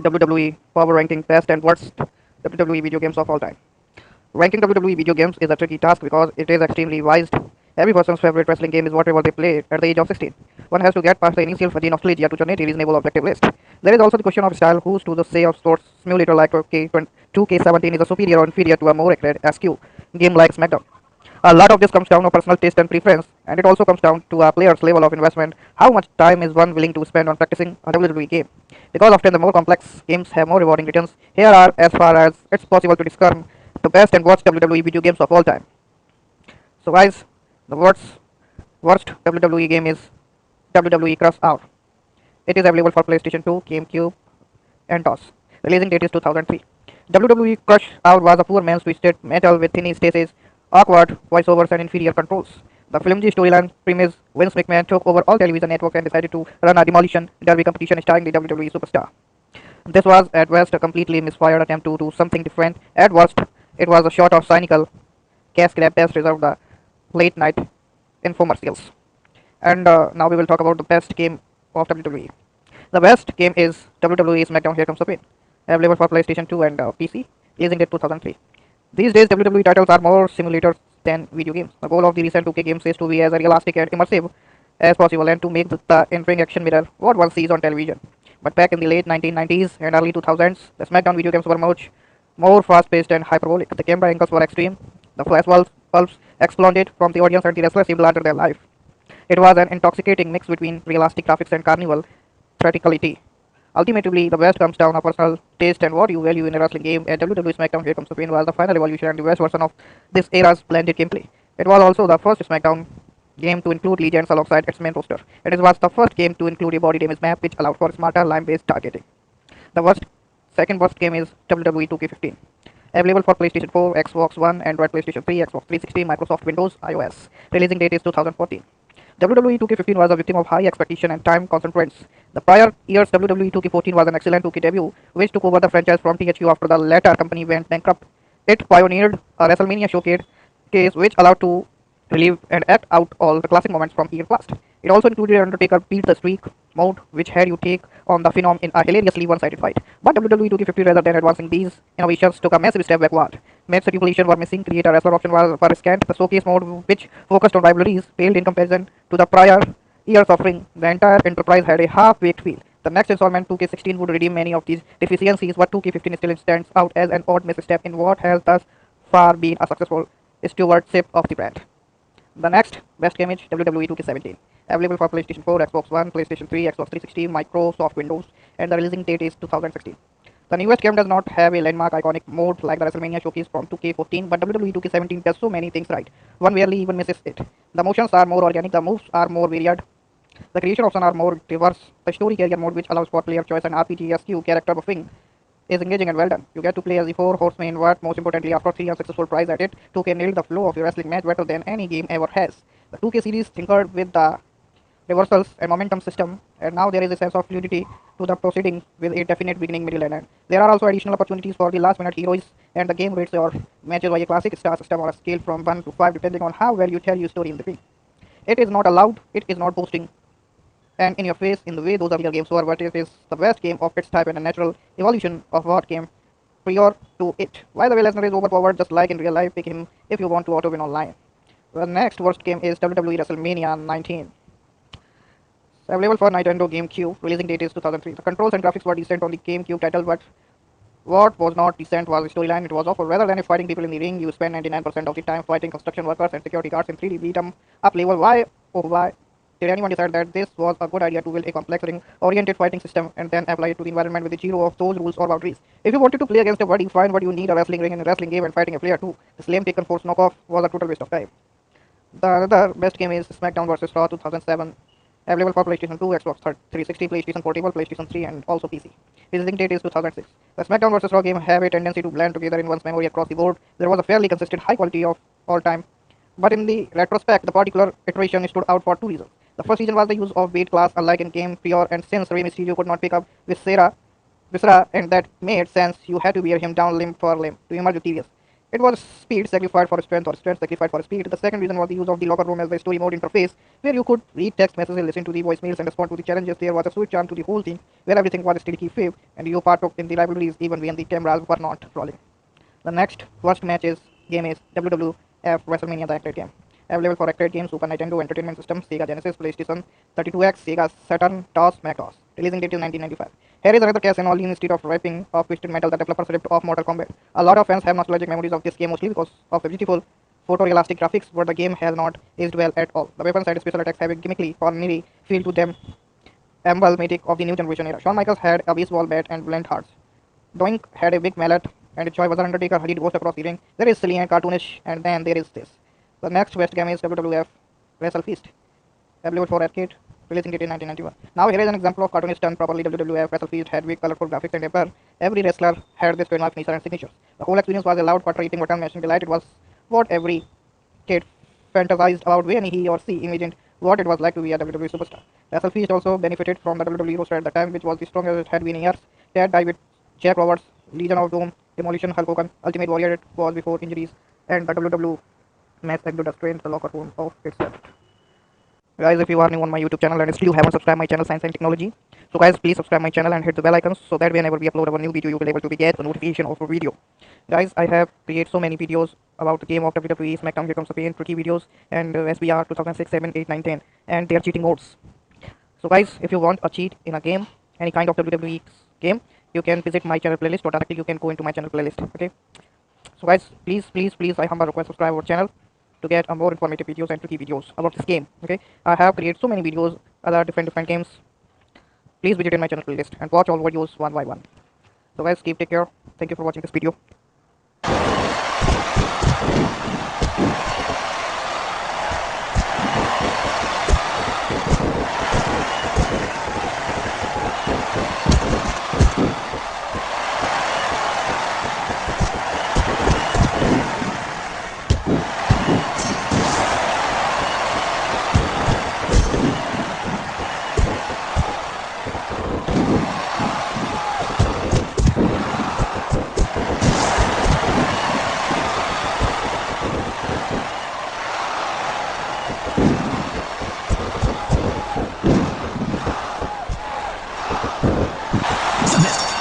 WWE Power Ranking Best and Worst WWE Video Games of All Time. Ranking WWE video games is a tricky task because it is extremely wide. Every person's favorite wrestling game is whatever they played at the age of 16. One has to get past the initial fuzzy nostalgia to generate a reasonable objective list. There is also the question of style. Who's to the say of sports simulator like 2K17 is a superior or inferior to a more accurate SQ game like SmackDown? A lot of this comes down to personal taste and preference, and it also comes down to a player's level of investment. How much time is one willing to spend on practicing a WWE game? Because often the more complex games have more rewarding returns. Here are, as far as it's possible to discern, the best and worst WWE video games of all time. So, guys, the worst WWE game is WWE Crush Hour. It is available for PlayStation 2, GameCube, and DOS. Releasing date is 2003. WWE Crush Hour was a poor man's twisted metal with thin stasis, awkward voiceovers, and inferior controls. The flimsy storyline premise: Vince McMahon took over all television networks and decided to run a demolition derby competition starring the WWE superstar. This was at best a completely misfired attempt to do something different. At worst, it was a shot of cynical cash grab best reserved the late night infomercials. And now we will talk about the best game of WWE. The best game is WWE SmackDown Here Comes the Pain, available for PlayStation 2 and PC, releasing date 2003. These days, WWE titles are more simulators than video games. The goal of the recent 2K games is to be as realistic and immersive as possible and to make the in-ring action mirror what one sees on television. But back in the late 1990s and early 2000s, the SmackDown video games were much more fast-paced and hyperbolic. The camera angles were extreme, the flash bulbs exploded from the audience, and the wrestlers seemed larger than life. It was an intoxicating mix between realistic graphics and carnival theatricality. Ultimately, the best comes down to personal taste and what you value in a wrestling game, and WWE SmackDown Here Comes the Pain was the final evolution and the best version of this era's blended gameplay. It was also the first SmackDown game to include legends alongside its main roster, and it was the first game to include a body damage map which allowed for smarter line-based targeting. The second worst game is WWE 2K15. Available for PlayStation 4, Xbox One, Android, PlayStation 3, Xbox 360, Microsoft Windows, iOS. Releasing date is 2014. WWE 2K15 was a victim of high expectation and time constraints. The prior year's WWE 2K14 was an excellent 2K debut, which took over the franchise from THQ after the latter company went bankrupt. It pioneered a WrestleMania showcase which allowed to relive and act out all the classic moments from years past. It also included Undertaker Beat the Streak mode, which had you take on the Phenom in a hilariously one-sided fight. But WWE 2K50, rather than advancing these innovations, took a massive step backward. Match stipulation were missing, creator wrestler option were scant, the showcase mode, which focused on rivalries, failed in comparison to the prior year's offering. The entire enterprise had a half-baked feel. The next installment, 2K16, would redeem many of these deficiencies, but 2K15 still stands out as an odd misstep in what has thus far been a successful stewardship of the brand. The next best game is WWE 2K17, available for PlayStation 4, Xbox One, PlayStation 3, Xbox 360, Microsoft Windows, and the releasing date is 2016. The newest game does not have a landmark iconic mode like the WrestleMania showcase from 2K14, but WWE 2K17 does so many things right. One rarely even misses it. The motions are more organic, the moves are more varied, the creation options are more diverse, the story carrier mode, which allows for player choice and RPG SQ character buffing, is engaging and well done. You get to play as the four horsemen, but most importantly, after 3 unsuccessful tries at it, 2K nailed the flow of your wrestling match better than any game ever has. The 2K series tinkered with the reversals and momentum system, and now there is a sense of fluidity to the proceedings with a definite beginning, middle, and end. There are also additional opportunities for the last-minute heroes, and the game rates your matches by a classic star system on a scale from 1 to 5, depending on how well you tell your story in the ring. It is not allowed, it is not boasting and in your face in the way those earlier games were, but it is the best game of its type and a natural evolution of what came prior to it. While the Lesnar is overpowered just like in real life, pick him if you want to auto win online. The next worst game is WWE WrestleMania 19. It's available for Nintendo GameCube, releasing date is 2003. The controls and graphics were decent on the GameCube title, but what was not decent was the storyline. It was awful. Rather than fighting people in the ring, you spend 99% of the time fighting construction workers and security guards in 3D beat 'em up level. Why, oh why, did anyone decide that this was a good idea to build a complex ring-oriented fighting system and then apply it to the environment with zero of those rules or boundaries? If you wanted to play against a buddy, fine, but you need a wrestling ring in a wrestling game and fighting a player too. This lame Taken Force knockoff was a total waste of time. The other best game is SmackDown vs. Raw 2007, available for PlayStation 2, Xbox 360, PlayStation Portable, PlayStation 3, and also PC. Visiting date is 2006. The SmackDown vs. Raw game have a tendency to blend together in one's memory across the board. There was a fairly consistent high quality of all time, but in the retrospect, the particular iteration stood out for two reasons. The first reason was the use of weight class, unlike in game Prior, and since Rey Mysterio could not pick up Viscera, and that made sense, you had to wear him down limb for limb to emerge victorious. It was speed sacrificed for strength or strength sacrificed for speed. The second reason was the use of the locker room as the story mode interface, where you could read text messages, listen to the voicemails, and respond to the challenges. There was a sweet charm to the whole thing, where everything was still keyframe, and you partook in the rivalries even when the cameras were not rolling. The next worst matches game is WWF WrestleMania the Arcade game. Available for arcade games, Super Nintendo Entertainment System, Sega Genesis, PlayStation 32X, Sega Saturn, TOS, MacOS. Releasing date is 1995. Here is another case in only instead of ripping off Twisted Metal, the developers ripped off Mortal Kombat. A lot of fans have nostalgic memories of this game mostly because of the beautiful photorealistic graphics, but the game has not aged well at all. The weapons and special attacks have a gimmickly, ornery feel to them, emblematic of the new generation era. Shawn Michaels had a baseball bat and blunt hearts. Doink had a big mallet, and Joy was an Undertaker hurried ghost across the ring. There is silly and cartoonish, and then there is this. The next best game is WWF Wrestle Feast, available for arcade, releasing date in 1991. Now here is an example of cartoonish done properly. WWF Wrestle Feast had big colorful graphics and paper. Every wrestler had this trademark finisher and signatures. The whole experience was a loud, butter-eating, button-mashing delight. It was what every kid fantasized about when he or she imagined what it was like to be a WWE superstar. Wrestle Feast also benefited from the WWE roster at the time, which was the strongest it had been in years. Ted David, Jack Roberts, Legion of Doom, Demolition, Hulk Hogan, Ultimate Warrior. It was before injuries, and the WWE match exodus strained the locker room of itself. Guys, if you are new on my YouTube channel and still you haven't subscribed my channel Science and Technology, so guys, please subscribe my channel and hit the bell icon so that whenever we upload our new video, you will be able to get a notification of a video. Guys, I have created so many videos about the game of WWE, SmackDown, Here Comes the Pain, tricky videos, and SBR 2006, 7, 8, 9, 10, and their cheating modes. So guys, if you want a cheat in a game, any kind of WWE game, you can visit my channel playlist or directly you can go into my channel playlist. Okay. So guys, please, I humble request subscribe our channel to get a more informative videos and tricky videos about this game. Okay. I have created so many videos other different games. Please visit in my channel playlist and watch all videos one by one. So guys, take care. Thank you for watching this video. Submit.